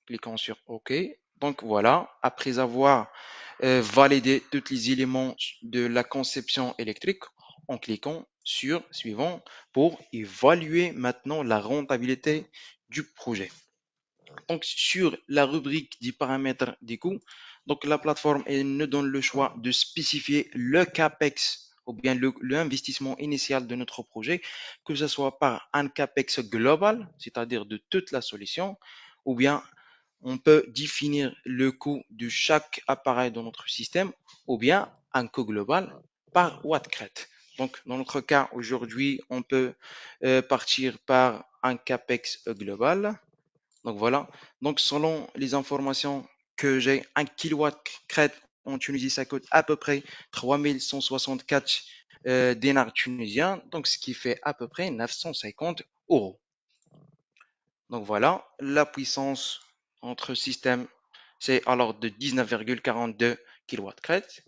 Cliquons sur OK. Donc voilà, après avoir validé tous les éléments de la conception électrique, en cliquant sur suivant pour évaluer maintenant la rentabilité du projet. Donc sur la rubrique des paramètres des coûts, donc la plateforme elle nous donne le choix de spécifier le CAPEX ou bien l'investissement initial de notre projet, que ce soit par un CAPEX global, c'est-à-dire de toute la solution, ou bien on peut définir le coût de chaque appareil dans notre système ou bien un coût global par watt-crête. Donc, dans notre cas, aujourd'hui, on peut partir par un CAPEX global. Donc, voilà. Donc, selon les informations que j'ai, 1 kilowatt crête en Tunisie, ça coûte à peu près 3164 dinars tunisiens. Donc, ce qui fait à peu près 950 euros. Donc, voilà. La puissance entre systèmes, c'est alors de 19,42 kilowatts crête.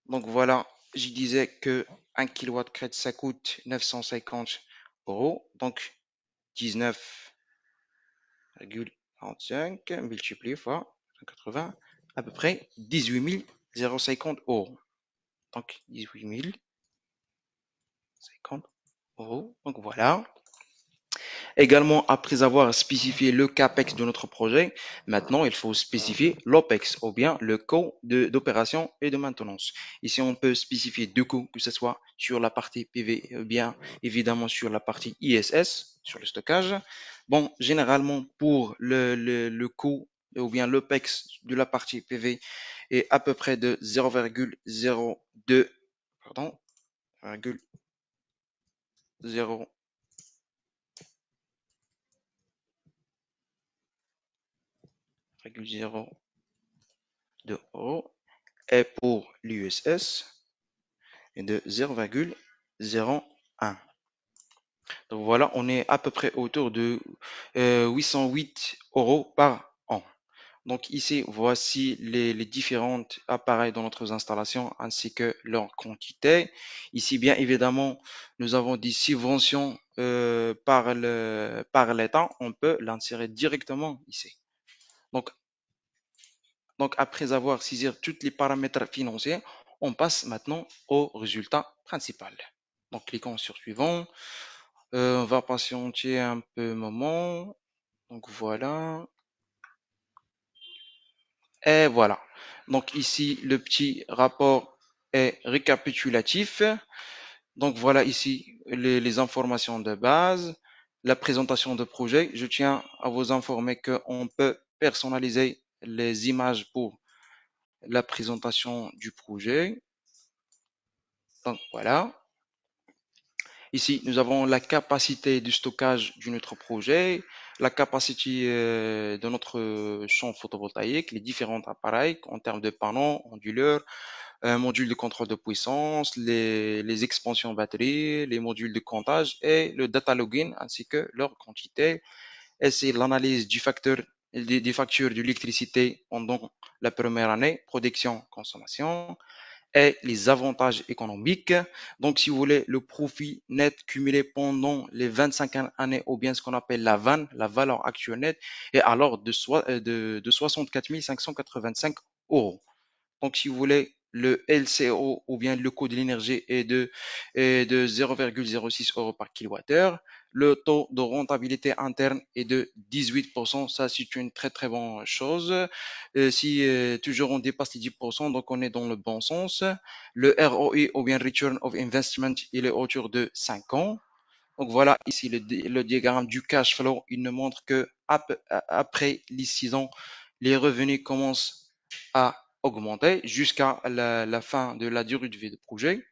Donc, voilà. Je disais que 1 kilowatt crête, ça coûte 950 euros. Donc, 19,45 multiplié fois 180, à peu près 18 050 euros. Donc 18 050 euros. Donc voilà. Également, après avoir spécifié le CAPEX de notre projet, maintenant il faut spécifier l'OPEX ou bien le coût d'opération et de maintenance. Ici, on peut spécifier deux coûts, que ce soit sur la partie PV ou bien évidemment sur la partie ISS, sur le stockage. Bon, généralement, pour le coût ou bien l'OPEX de la partie PV est à peu près de 0,02, pardon, 0,02 euros. Et pour l'USS est de 0,01. Donc voilà, on est à peu près autour de 808 euros par an. Donc ici, voici les différents appareils dans notre installation ainsi que leur quantité. Ici, bien évidemment, nous avons des subventions par l'État. On peut l'insérer directement ici. Donc, après avoir saisi tous les paramètres financiers, on passe maintenant au résultat principal. Donc, cliquons sur suivant. On va patienter un peu un moment. Donc, voilà. Et voilà. Donc, ici, le petit rapport est récapitulatif. Donc, voilà ici les informations de base, la présentation de projet. Je tiens à vous informer qu'on peut personnaliser les images pour la présentation du projet. Donc voilà. Ici, nous avons la capacité de stockage de notre projet, la capacité de notre champ photovoltaïque, les différents appareils en termes de panneaux, onduleurs, un module de contrôle de puissance, les expansions batterie, les modules de comptage et le data login ainsi que leur quantité. Et c'est l'analyse du facteur des factures d'électricité pendant la première année, production, consommation et les avantages économiques. Donc, si vous voulez, le profit net cumulé pendant les 25 années, ou bien ce qu'on appelle la VAN, la valeur actuelle nette, est alors de 64 585 euros. Donc, si vous voulez, le LCO ou bien le coût de l'énergie est de 0,06 euros par kilowattheure. Le taux de rentabilité interne est de 18%. Ça, c'est une très, très bonne chose. Si toujours on dépasse les 10%, donc on est dans le bon sens. Le ROI ou bien Return of Investment, il est autour de 5 ans. Donc voilà, ici le diagramme du cash flow, il nous montre que après les 6 ans, les revenus commencent à augmenter jusqu'à la fin de la durée de vie du projet.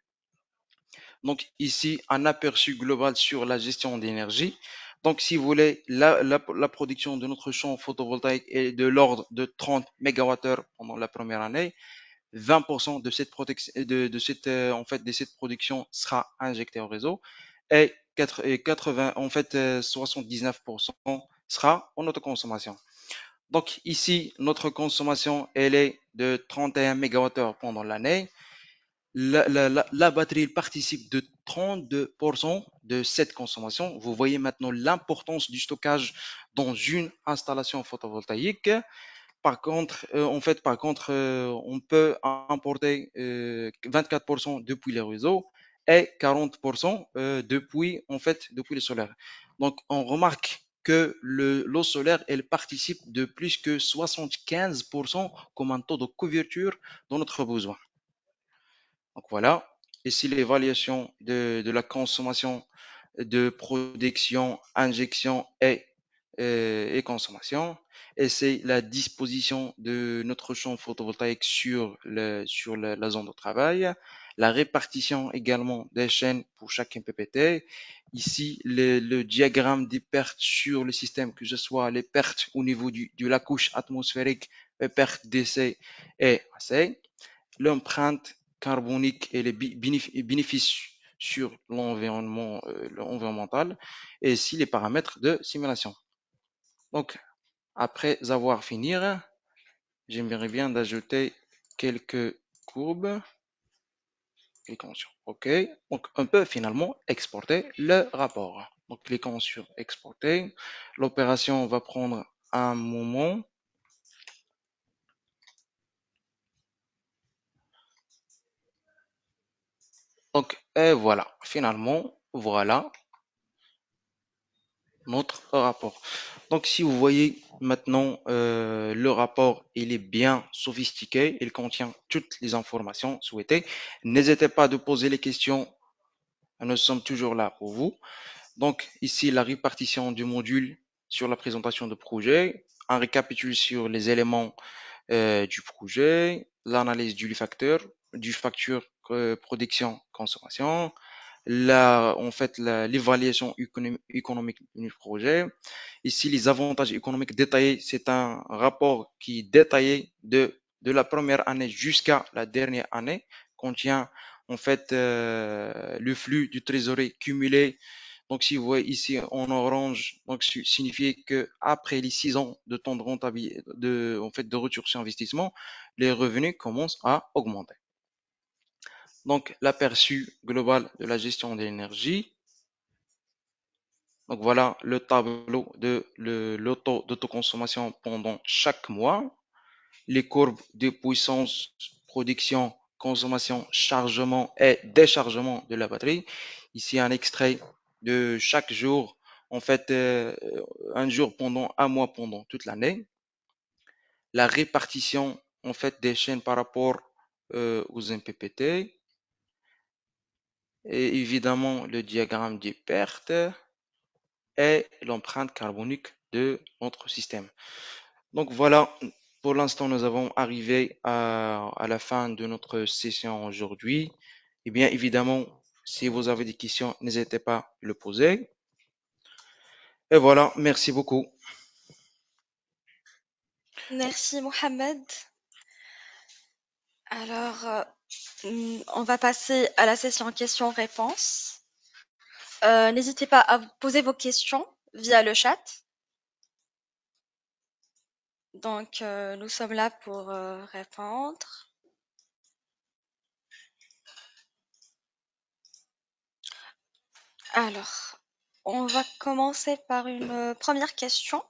Donc ici, un aperçu global sur la gestion d'énergie. Donc si vous voulez, la production de notre champ photovoltaïque est de l'ordre de 30 MWh pendant la première année. 20% de cette en fait, de cette production sera injectée au réseau et 80, en fait, 79% sera en autoconsommation. Donc ici, notre consommation, elle est de 31 MWh pendant l'année. La batterie participe de 32% de cette consommation. Vous voyez maintenant l'importance du stockage dans une installation photovoltaïque. On peut importer 24% depuis les réseaux et 40% depuis le solaire. Donc, on remarque que l'eau solaire, elle participe de plus que 75% comme un taux de couverture dans notre besoin. Donc voilà. Ici, l'évaluation de la consommation de production, injection et et consommation. Et c'est la disposition de notre champ photovoltaïque sur la zone de travail, la répartition également des chaînes pour chaque MPPT. Ici, le diagramme des pertes sur le système, que ce soit les pertes au niveau de la couche atmosphérique, les pertes d'essai et AC, l'empreinte carbonique et les bénéfices sur l'environnemental, et ici les paramètres de simulation. Donc, après avoir fini, j'aimerais bien d'ajouter quelques courbes et conditions. OK. Donc, on peut finalement exporter le rapport. Donc, cliquons sur exporter. L'opération va prendre un moment. Donc, et voilà. Finalement, voilà notre rapport. Donc, si vous voyez maintenant, le rapport, il est bien sophistiqué, il contient toutes les informations souhaitées. N'hésitez pas de poser les questions, nous sommes toujours là pour vous. Donc, ici, la répartition du module sur la présentation de projet, un récapitule sur les éléments du projet, l'analyse du facteur production, consommation, en fait, l'évaluation économique du projet. Ici, les avantages économiques détaillés, c'est un rapport qui est détaillé de la première année jusqu'à la dernière année, contient en fait le flux du trésorerie cumulé. Donc, si vous voyez ici en orange, donc signifie que après les 6 ans de temps de rentabilité, en fait, de retour sur investissement, les revenus commencent à augmenter. Donc, l'aperçu global de la gestion de l'énergie. Donc, voilà le tableau de l'autoconsommation pendant chaque mois. Les courbes de puissance, production, consommation, chargement et déchargement de la batterie. Ici, un extrait de chaque jour, en fait, un jour pendant un mois pendant toute l'année. La répartition, en fait, des chaînes par rapport aux MPPT. Et évidemment, le diagramme des pertes et l'empreinte carbonique de notre système. Donc voilà, pour l'instant, nous avons arrivé à la fin de notre session aujourd'hui. Et bien évidemment, si vous avez des questions, n'hésitez pas à le poser. Et voilà, merci beaucoup. Merci Mohamed. Alors, on va passer à la session questions-réponses. N'hésitez pas à poser vos questions via le chat. Donc, nous sommes là pour répondre. Alors, on va commencer par une première question.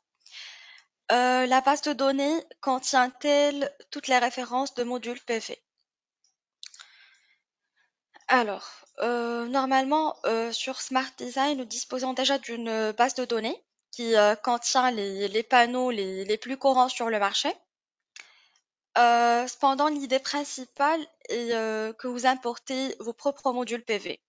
La base de données contient-elle toutes les références de modules PV? Alors, normalement, sur Smart Design, nous disposons déjà d'une base de données qui contient les panneaux les plus courants sur le marché. Cependant, l'idée principale est que vous importez vos propres modules PV.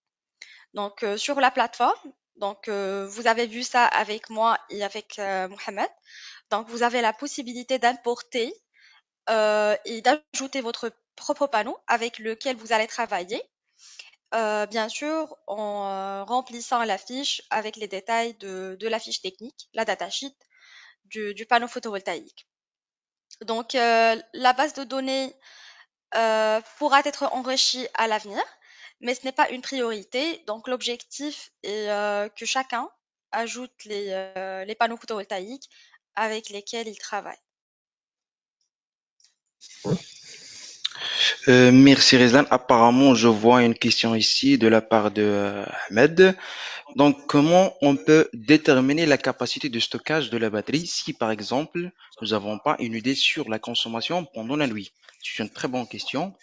Donc, sur la plateforme, donc vous avez vu ça avec moi et avec Mohamed. Donc, vous avez la possibilité d'importer et d'ajouter votre propre panneau avec lequel vous allez travailler. Bien sûr, en remplissant la fiche avec les détails de la fiche technique, la datasheet du panneau photovoltaïque. Donc, la base de données pourra être enrichie à l'avenir, mais ce n'est pas une priorité. Donc, l'objectif est que chacun ajoute les panneaux photovoltaïques avec lesquels il travaille. Merci Rizlan. Apparemment, je vois une question ici de la part de Ahmed. Donc, comment on peut déterminer la capacité de stockage de la batterie si, par exemple, nous n'avons pas une idée sur la consommation pendant la nuit? C'est une très bonne question.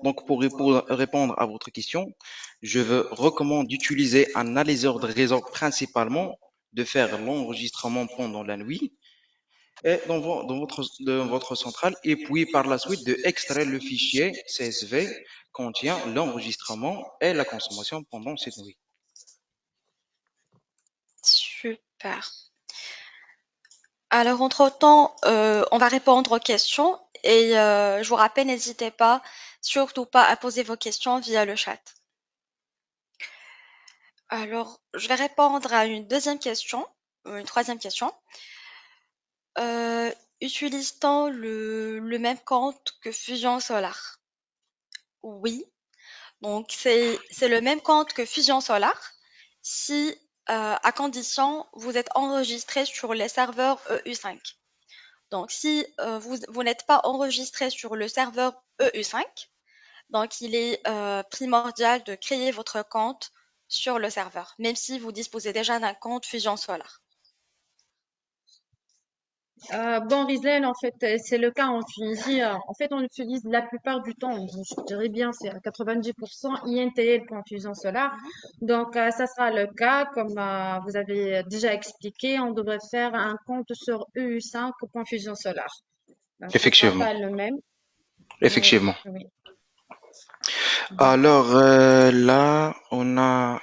Donc, pour répondre à votre question, je veux recommander d'utiliser un analyseur de réseau principalement, de faire l'enregistrement pendant la nuit et dans votre centrale, et puis par la suite de extraire le fichier CSV contient l'enregistrement et la consommation pendant cette nuit. Super. Alors, entre-temps, on va répondre aux questions et je vous rappelle, n'hésitez pas, surtout pas à poser vos questions via le chat. Alors, je vais répondre à une deuxième question, une troisième question. Euh, Utilise-t-on le même compte que Fusion Solar? Oui, donc c'est le même compte que Fusion Solar si, à condition, vous êtes enregistré sur les serveurs EU5. Donc, si vous n'êtes pas enregistré sur le serveur EU5, donc il est primordial de créer votre compte sur le serveur, même si vous disposez déjà d'un compte Fusion Solar. Bon, Rizel, en fait, c'est le cas en Tunisie. En fait, on utilise la plupart du temps, je dirais bien, c'est à 90% INTL pour fusion solaire. Donc, ça sera le cas, comme vous avez déjà expliqué, on devrait faire un compte sur EU5 pour fusion solaire. Donc, ça sera Effectivement, pas le même. Oui, effectivement. oui, d'accord. Alors là, on a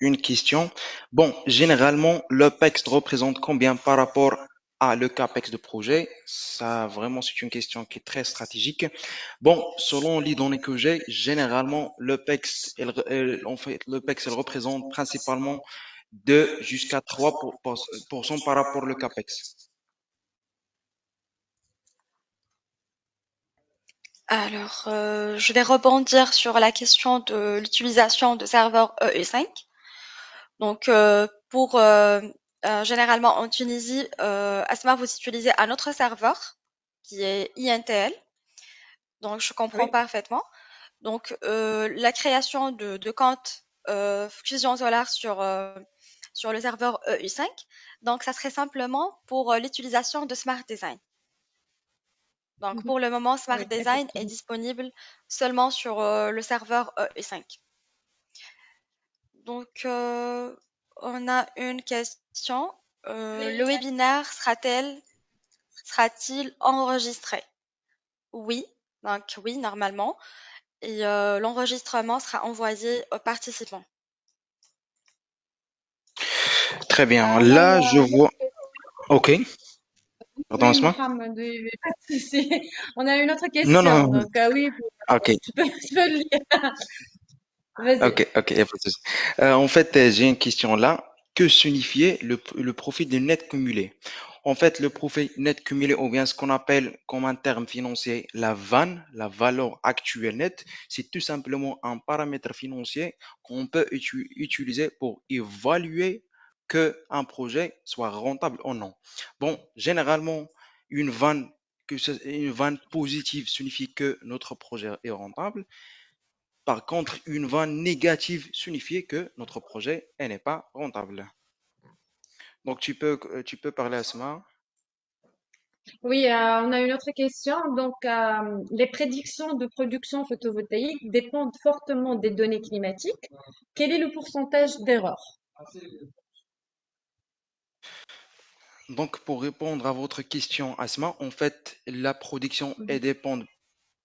une question. Bon, généralement, l'OPEX représente combien par rapport à le CAPEX de projet? Ça, vraiment, c'est une question qui est très stratégique. Bon, selon les données que j'ai, généralement, l'OPEX, en fait, l'OPEX, elle représente principalement 2 jusqu'à 3% par rapport au CAPEX. Alors, je vais rebondir sur la question de l'utilisation de serveurs EU5. Donc, généralement en Tunisie, Asma, vous utilisez un autre serveur qui est INTL. Donc, je comprends Oui. parfaitement. Donc, la création de comptes Fusion Solar sur le serveur EU5, donc ça serait simplement pour l'utilisation de Smart Design. Donc, Mhm. pour le moment, Smart Oui, Design est effectivement. disponible seulement sur le serveur EU5. Donc, on a une question. Le webinaire sera-t-il enregistré? Oui, donc oui, normalement. Et l'enregistrement sera envoyé aux participants. Très bien. On a Là, je une autre vois. Ok. Pardon, Oui, Asma? Mohamed, oui, oui, pas de souci. On a une autre Non, non, question, non. donc oui, Ok. tu peux le lire. Vas-y. Ok, y a pas de souci. En fait, j'ai une question là. Que signifiait le profit de net cumulé? En fait, le profit net cumulé, ou bien ce qu'on appelle comme un terme financier la VAN, la valeur actuelle nette, c'est tout simplement un paramètre financier qu'on peut utiliser pour évaluer que un projet soit rentable ou non. Bon, généralement, une VAN, une VAN positive signifie que notre projet est rentable. Par contre, une vanne négative signifie que notre projet n'est pas rentable. Donc, tu peux parler à Asma. Oui, on a une autre question. Donc, les prédictions de production photovoltaïque dépendent fortement des données climatiques. Quel est le pourcentage d'erreur? Donc, pour répondre à votre question, Asma, en fait, la production elle Mhm, dépend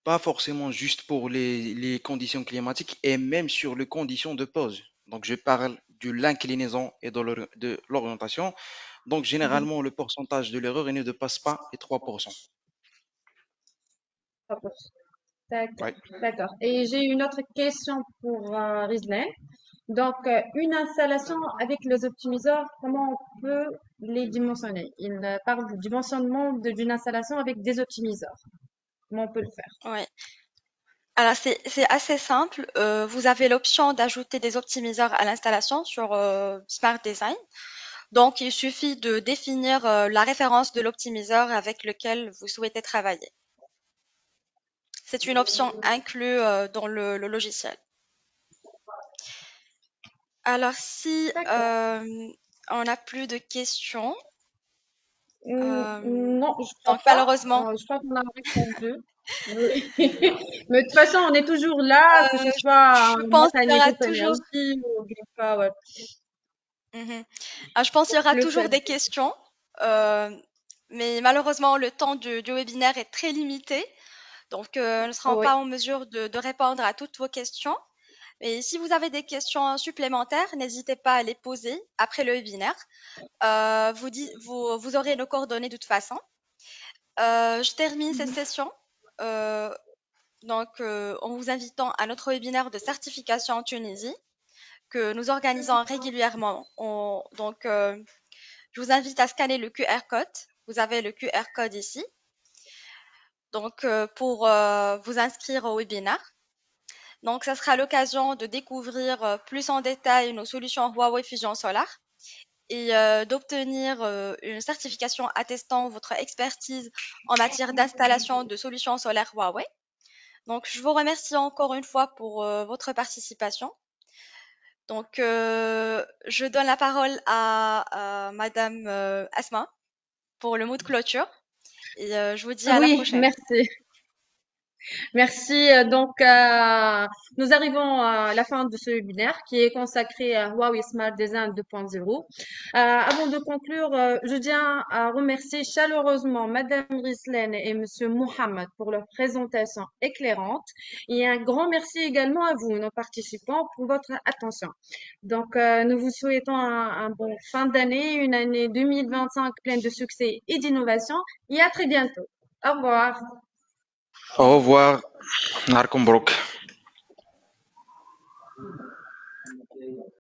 pas forcément juste pour les conditions climatiques et même sur les conditions de pose. Donc, je parle de l'inclinaison et de l'orientation. Donc, mhm. généralement, le pourcentage de l'erreur il ne dépasse pas les 3%. 3%. D'accord, Oui. d'accord. Et j'ai une autre question pour Rizlan. Donc, une installation avec les optimiseurs, comment on peut les dimensionner? Il parle du dimensionnement d'une installation avec des optimiseurs. Comment on peut le faire? Ouais. Alors, c'est assez simple. Vous avez l'option d'ajouter des optimiseurs à l'installation sur Smart Design. Donc, il suffit de définir la référence de l'optimiseur avec lequel vous souhaitez travailler. C'est une option inclue dans le logiciel. Alors, si D'accord. on n'a plus de questions, Non, je crois donc pas. malheureusement, Je crois qu'on a répondu. Oui. Mais de toute façon, on est toujours là, que ce soit je en pense qu'il y Montagne aura Group toujours, Énergie ou bien pas, ouais. Mhm. Je pense qu'il y aura Le toujours fait. des questions, euh, mais malheureusement, le temps du webinaire est très limité, donc nous ne serons Oui. pas en mesure de répondre à toutes vos questions. Et si vous avez des questions supplémentaires, n'hésitez pas à les poser après le webinaire. Vous aurez nos coordonnées de toute façon. Je termine cette session euh, en vous invitant à notre webinaire de certification en Tunisie que nous organisons régulièrement. Je vous invite à scanner le QR code. Vous avez le QR code ici. Pour vous inscrire au webinaire. Donc, ça sera l'occasion de découvrir plus en détail nos solutions Huawei Fusion Solar et d'obtenir une certification attestant votre expertise en matière d'installation de solutions solaires Huawei. Donc, je vous remercie encore une fois pour votre participation. Je donne la parole à Madame Asma pour le mot de clôture et je vous dis à la Oui, prochaine. merci. Merci. Nous arrivons à la fin de ce webinaire qui est consacré à Huawei Smart Design 2.0. Avant de conclure, je tiens à remercier chaleureusement Madame Rislène et Monsieur Mohamed pour leur présentation éclairante et un grand merci également à vous, nos participants, pour votre attention. Nous vous souhaitons un bon fin d'année, une année 2025 pleine de succès et d'innovation et à très bientôt. Au revoir. Au revoir. نهاركم مبروك.